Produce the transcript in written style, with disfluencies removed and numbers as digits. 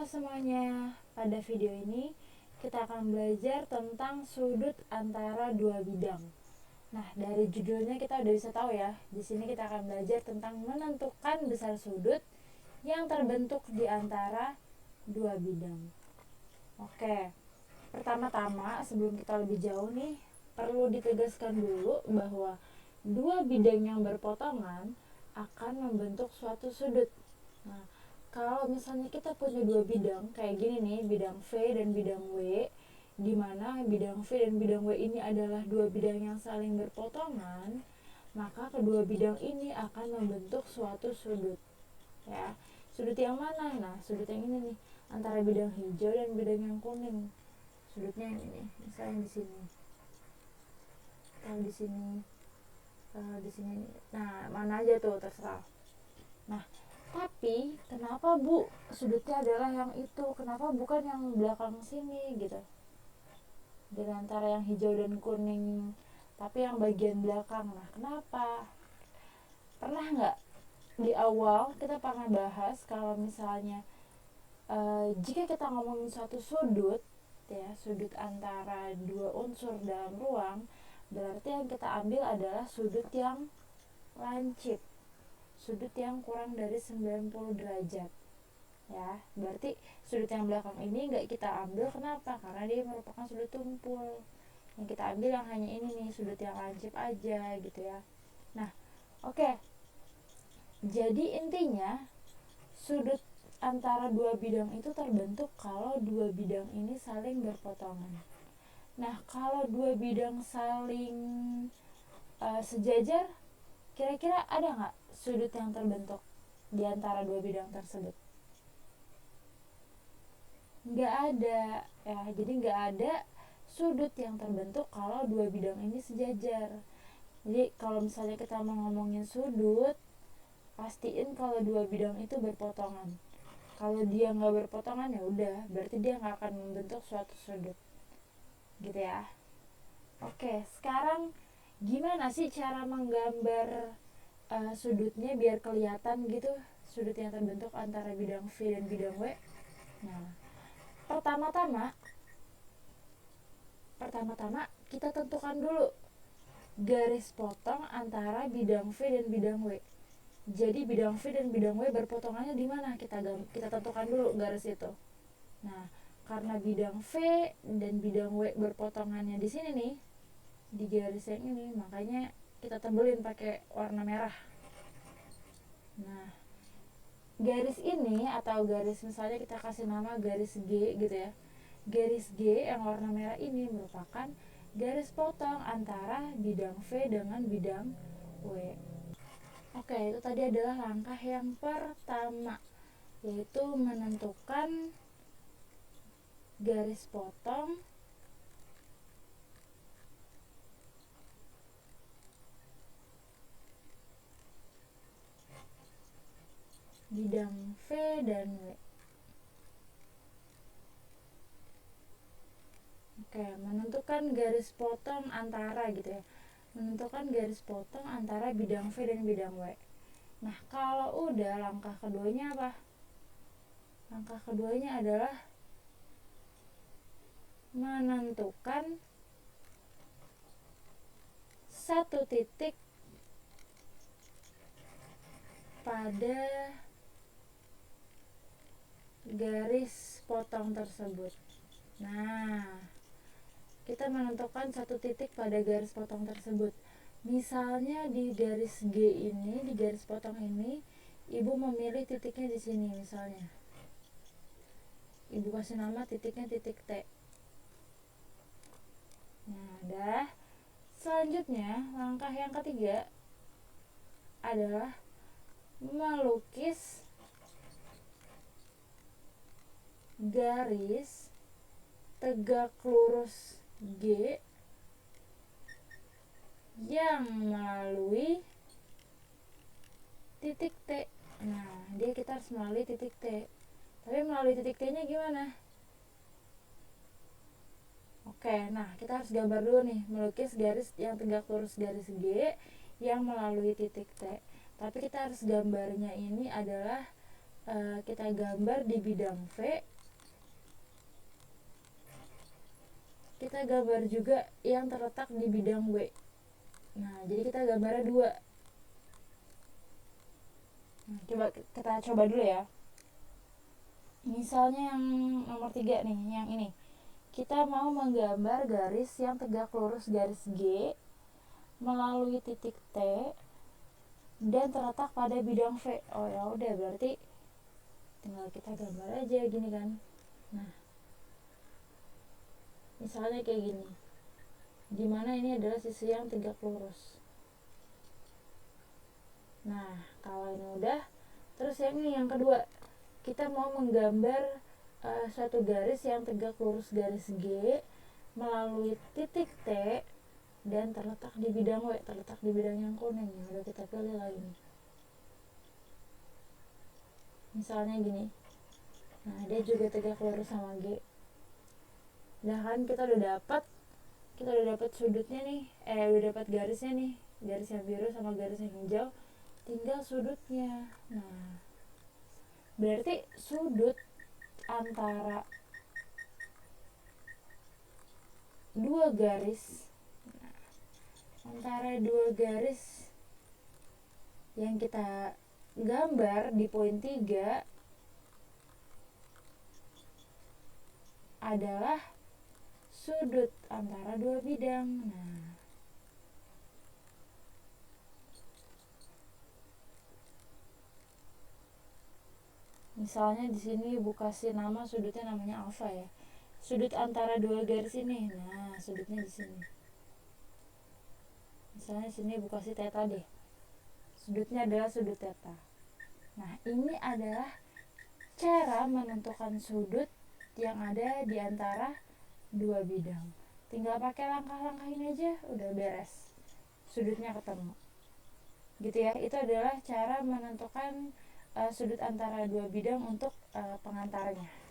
Halo semuanya, pada video ini kita akan belajar tentang sudut antara dua bidang. Nah, dari judulnya kita udah bisa tahu ya, di sini kita akan belajar tentang menentukan besar sudut yang terbentuk di antara dua bidang. Oke, pertama-tama sebelum kita lebih jauh nih, perlu ditegaskan dulu bahwa dua bidang yang berpotongan akan membentuk suatu sudut. Nah, kalau misalnya kita punya dua bidang kayak gini nih, bidang V dan bidang W, di mana bidang V dan bidang W ini adalah dua bidang yang saling berpotongan, maka kedua bidang ini akan membentuk suatu sudut. Ya, sudut yang mana? Nah, sudut yang ini nih, antara bidang hijau dan bidang yang kuning. Sudutnya yang ini, misalnya di sini. Kalau di sini, di sini. Nah, mana aja tuh terserah. Nah, tapi kenapa Bu sudutnya adalah yang itu, kenapa bukan yang belakang sini gitu, dari antara yang hijau dan kuning tapi yang bagian belakang. Nah, kenapa? Pernah nggak di awal kita pernah bahas kalau misalnya jika kita ngomongin suatu sudut ya, sudut antara dua unsur dalam ruang, berarti yang kita ambil adalah sudut yang lancip, sudut yang kurang dari 90 derajat ya. Berarti sudut yang belakang ini nggak kita ambil, kenapa? Karena dia merupakan sudut tumpul. Yang kita ambil yang hanya ini nih, sudut yang lancip aja gitu ya. Nah, oke. Jadi intinya sudut antara dua bidang itu terbentuk kalau dua bidang ini saling berpotongan. Nah, kalau dua bidang saling sejajar, kira-kira ada nggak sudut yang terbentuk di antara dua bidang tersebut? Nggak ada ya, jadi nggak ada sudut yang terbentuk kalau dua bidang ini sejajar. Jadi kalau misalnya kita mau ngomongin sudut, pastiin kalau dua bidang itu berpotongan. Kalau dia nggak berpotongan ya udah, berarti dia nggak akan membentuk suatu sudut gitu ya. Oke, sekarang gimana sih cara menggambar sudutnya biar kelihatan gitu, sudut yang terbentuk antara bidang V dan bidang W? Nah, pertama-tama kita tentukan dulu garis potong antara bidang V dan bidang W. Jadi bidang V dan bidang W berpotongannya di mana? Kita tentukan dulu garis itu. Nah, karena bidang V dan bidang W berpotongannya di sini nih, di garis yang ini, makanya kita tebelin pakai warna merah. Nah, garis ini atau garis, misalnya kita kasih nama garis G gitu ya. Garis G yang warna merah ini merupakan garis potong antara bidang V dengan bidang W. Oke, itu tadi adalah langkah yang pertama, yaitu menentukan garis potong bidang V dan W. Oke, menentukan garis potong antara gitu ya. Menentukan garis potong antara bidang V dan bidang W. Nah, kalau udah, langkah keduanya apa? Langkah keduanya adalah menentukan satu titik pada garis potong tersebut. Nah, kita menentukan satu titik pada garis potong tersebut. Misalnya di garis G ini, di garis potong ini, ibu memilih titiknya di sini misalnya. Ibu kasih nama titiknya titik T. Nah, udah. Selanjutnya, langkah yang ketiga adalah melukis garis tegak lurus G yang melalui titik T. Nah, kita harus melalui titik T. Tapi melalui titik T-nya gimana? Oke, nah kita harus gambar dulu nih, melukis garis yang tegak lurus garis G yang melalui titik T. Tapi kita harus gambarnya ini adalah kita gambar di bidang V, kita gambar juga yang terletak di bidang W. Nah, jadi kita gambarnya dua. Nah, kita coba dulu ya. Misalnya yang nomor 3 nih, yang ini. Kita mau menggambar garis yang tegak lurus garis G melalui titik T dan terletak pada bidang V. Oh ya udah, berarti tinggal kita gambar aja gini kan. Nah, misalnya kayak gini, dimana ini adalah sisi yang tegak lurus. Nah, kalau ini udah, terus yang ini yang kedua, kita mau menggambar suatu garis yang tegak lurus garis G melalui titik T dan terletak di bidang W, terletak di bidang yang kuning yang udah kita pilih lagi nih. Misalnya gini, nah dia juga tegak lurus sama G. Nah kan kita udah dapat sudutnya nih, udah dapat garisnya nih, garis yang biru sama garis yang hijau, tinggal sudutnya. Nah, berarti sudut antara dua garis yang kita gambar di poin 3 adalah sudut antara dua bidang. Nah, misalnya di sini Ibu kasih nama sudutnya namanya alfa ya. Sudut antara dua garis ini. Nah, sudutnya di sini. Misalnya di sini Ibu kasih theta deh. Sudutnya adalah sudut theta. Nah, ini adalah cara menentukan sudut yang ada di antara dua bidang. Tinggal pakai langkah-langkah ini aja udah beres. Sudutnya ketemu. Gitu ya. Itu adalah cara menentukan sudut antara dua bidang untuk pengantarnya.